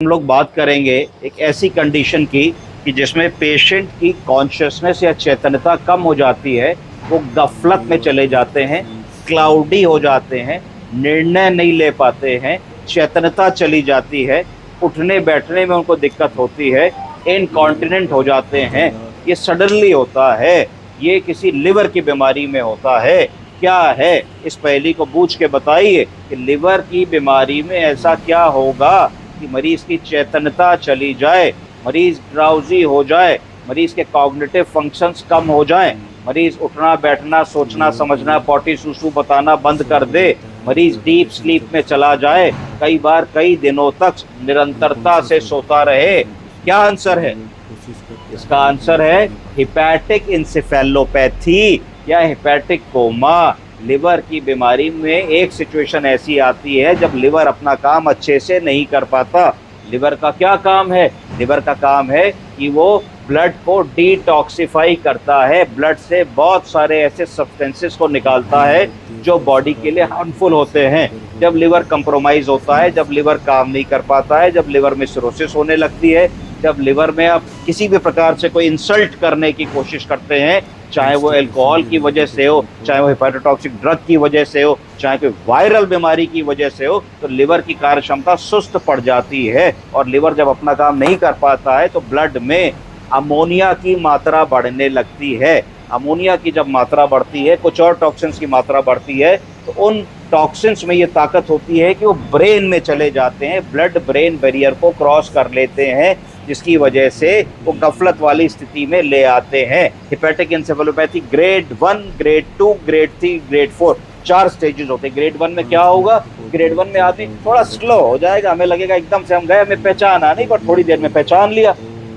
हम लोग बात करेंगे एक ऐसी कंडीशन की कि जिसमें पेशेंट की कॉन्शियसनेस या चेतनता कम हो जाती है, वो गफलत में चले जाते हैं, क्लाउडी हो जाते हैं, निर्णय नहीं ले पाते हैं, चेतनता चली जाती है, उठने बैठने में उनको दिक्कत होती है, इनकॉन्टिनेंट हो जाते हैं। ये सडनली होता है, ये किसी लिवर की बीमारी में होता है। क्या है, इस पहेली को बूझ के बताइए कि लिवर की बीमारी में ऐसा क्या होगा कि मरीज की चेतनता चली जाए, मरीज ड्राउजी हो जाए, मरीज के कॉग्निटिव फंक्शंस कम हो जाएं, मरीज उठना बैठना सोचना समझना पॉटी सूसू बताना बंद कर दे, मरीज डीप स्लीप में चला जाए, कई बार कई दिनों तक निरंतरता से सोता रहे। क्या आंसर है इसका? आंसर है हिपैटिक इंसेफेलोपैथी या हिपैटिक कोमा। लिवर की बीमारी में एक सिचुएशन ऐसी आती है जब लिवर अपना काम अच्छे से नहीं कर पाता। लिवर का क्या काम है? लिवर का काम है कि वो ब्लड को डिटॉक्सिफाई करता है, ब्लड से बहुत सारे ऐसे सब्सटेंसेस को निकालता है जो बॉडी के लिए हार्मफुल होते हैं। जब लिवर कंप्रोमाइज होता है, जब लिवर काम नहीं कर पाता है, जब लिवर में सिरोसिस होने लगती है, जब लिवर में आप किसी भी प्रकार से कोई इंसल्ट करने की कोशिश करते हैं, चाहे वो अल्कोहल की वजह से हो, चाहे वो हेपेटोटॉक्सिक ड्रग की वजह से हो, चाहे कोई वायरल बीमारी की वजह से हो, तो लिवर की कार्य क्षमता सुस्त पड़ जाती है। और लिवर जब अपना काम नहीं कर पाता है तो ब्लड में अमोनिया की मात्रा बढ़ने लगती है। अमोनिया की जब मात्रा बढ़ती है, कुछ और टॉक्सिन्स की मात्रा बढ़ती है, तो उन टॉक्सिन्स में ये ताकत होती है कि वो ब्रेन में चले जाते हैं, ब्लड ब्रेन बैरियर को क्रॉस कर लेते हैं, जिसकी वजह से वो गफलत वाली स्थिति में ले आते हैं। Hepatic encephalopathy grade 1, grade 2, grade 3, grade 4 4 stages होते हैं। ग्रेड 1 में क्या होगा? ग्रेड 1 में आदमी थोड़ा स्लो हो जाएगा, हमें लगेगा एकदम से हम गए, हमें पहचाना नहीं, पर थोड़ी देर में पहचान लिया।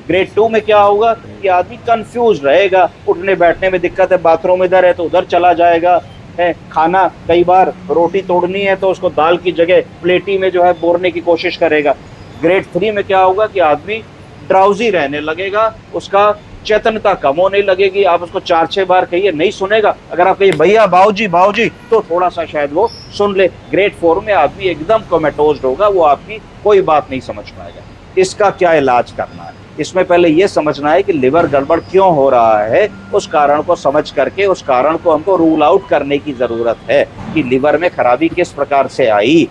ग्रेड 2 में क्या होगा कि आदमी कंफ्यूज रहेगा, उठने बैठने में दिक्कत है, बाथरूम इधर है तो उधर चला जाएगा, है खाना कई बार रोटी तोड़नी है तो उसको दाल की जगह प्लेटी में जो है बोरने की कोशिश करेगा। ग्रेड 3 में क्या होगा कि आदमी ड्राउजी रहने लगेगा, उसका चेतनता कम होने लगेगी, आप उसको 4-6 बार कहिए नहीं सुनेगा, अगर आप कहिए भैया बाऊजी बाऊजी तो थोड़ा सा शायद वो सुन ले। ग्रेड 4 में आदमी एकदम कोमेटोज्ड होगा, वो आपकी कोई बात नहीं समझ पाएगा। इसका क्या इलाज करना है? इसमें पहले ये समझना है कि लिवर गड़बड़ क्यों हो रहा है, उस कारण को समझ करके उस कारण को हमको रूल आउट करने की ज़रूरत है कि लिवर में खराबी किस प्रकार से आई।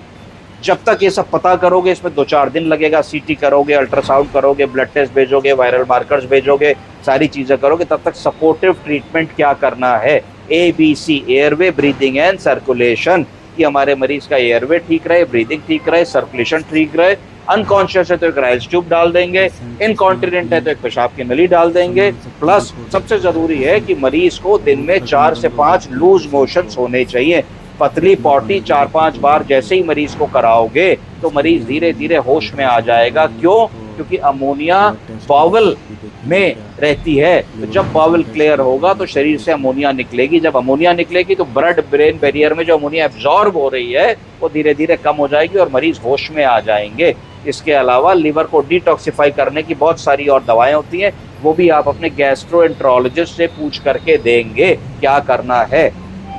जब तक ये सब पता करोगे, इसमें 2-4 दिन लगेगा, सीटी करोगे, अल्ट्रासाउंड करोगे, ब्लड टेस्ट भेजोगे, वायरल मार्कर्स भेजोगे, सारी चीज़ें करोगे, तब तक सपोर्टिव ट्रीटमेंट क्या करना है? ABC, airway, breathing and circulation, कि हमारे मरीज का एयरवे ठीक रहे, ब्रीदिंग ठीक रहे, सर्कुलेशन ठीक रहे। अनकॉन्शियस है तो एक राइल्स ट्यूब डाल देंगे, इनकॉन्टिनेंट है तो एक पेशाब की नली डाल देंगे। प्लस सबसे ज़रूरी है कि मरीज को दिन में 4 से 5 लूज मोशंस होने चाहिए। पतली पॉटी 4-5 बार जैसे ही मरीज को कराओगे तो मरीज धीरे धीरे होश में आ जाएगा। क्यों? क्योंकि अमोनिया बावल में रहती है, तो जब बावल क्लियर होगा तो शरीर से अमोनिया निकलेगी, जब अमोनिया निकलेगी तो ब्लड ब्रेन बैरियर में जो अमोनिया एब्जॉर्ब हो रही है वो धीरे धीरे कम हो जाएगी और मरीज होश में आ जाएंगे। इसके अलावा लिवर को डिटॉक्सिफाई करने की बहुत सारी और दवाएं होती हैं, वो भी आप अपने गैस्ट्रोएंटरोलॉजिस्ट से पूछ करके देंगे क्या करना है।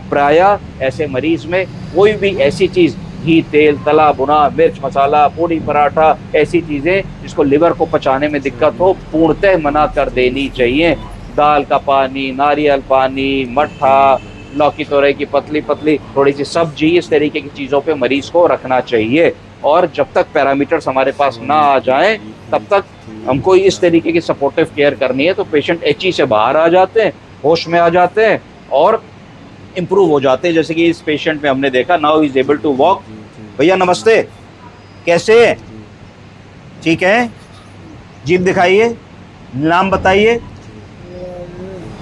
प्रायः ऐसे मरीज में कोई भी ऐसी चीज़, घी तेल तला भुना मिर्च मसाला पूड़ी पराठा, ऐसी चीज़ें जिसको लिवर को पचाने में दिक्कत हो, पूर्णतः मना कर देनी चाहिए। दाल का पानी, नारियल पानी, मट्ठा, लौकी तोरई की पतली पतली थोड़ी सी सब्जी, इस तरीके की चीज़ों पे मरीज़ को रखना चाहिए। और जब तक पैरामीटर्स हमारे पास ना आ जाएं तब तक हमको इस तरीके की सपोर्टिव केयर करनी है। तो पेशेंट HE से बाहर आ जाते हैं, होश में आ जाते हैं और इम्प्रूव हो जाते हैं। जैसे कि इस पेशेंट में हमने देखा, now is able to walk. भैया नमस्ते, कैसे हैं? ठीक है, जीप दिखाइए, नाम बताइए।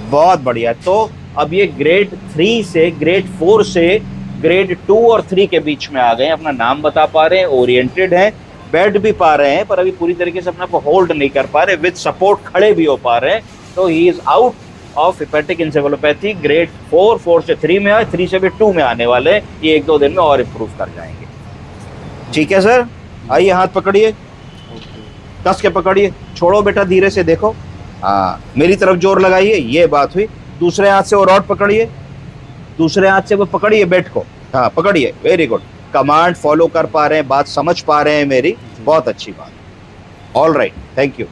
बहुत बढ़िया। तो अब ये ग्रेड 3 से ग्रेड 4 से ग्रेड 2 और 3 के बीच में आ गए हैं, अपना नाम बता पा रहे हैं, ओरिएंटेड हैं, बैठ भी पा रहे हैं, पर अभी पूरी तरीके से अपने को होल्ड नहीं कर पा रहे, विद सपोर्ट खड़े भी हो पा रहे हैं। तो he is out of hepatic encephalopathy. Grade 4 से 3 में आए, 3 से भी 2 में आने वाले हैं, ये 1-2 दिन में और इम्प्रूव कर जाएंगे। ठीक है सर, आइए हाथ पकड़िए, कस के पकड़िए, छोड़ो बेटा, धीरे से देखो, हाँ मेरी तरफ जोर लगाइए, ये बात हुई। दूसरे हाथ से वो रॉड पकड़िए, दूसरे हाथ से वो पकड़िए बेट को, हाँ पकड़िए, वेरी गुड। कमांड फॉलो कर पा रहे हैं, बात समझ पा रहे हैं मेरी, बहुत अच्छी बात। All right, thank you.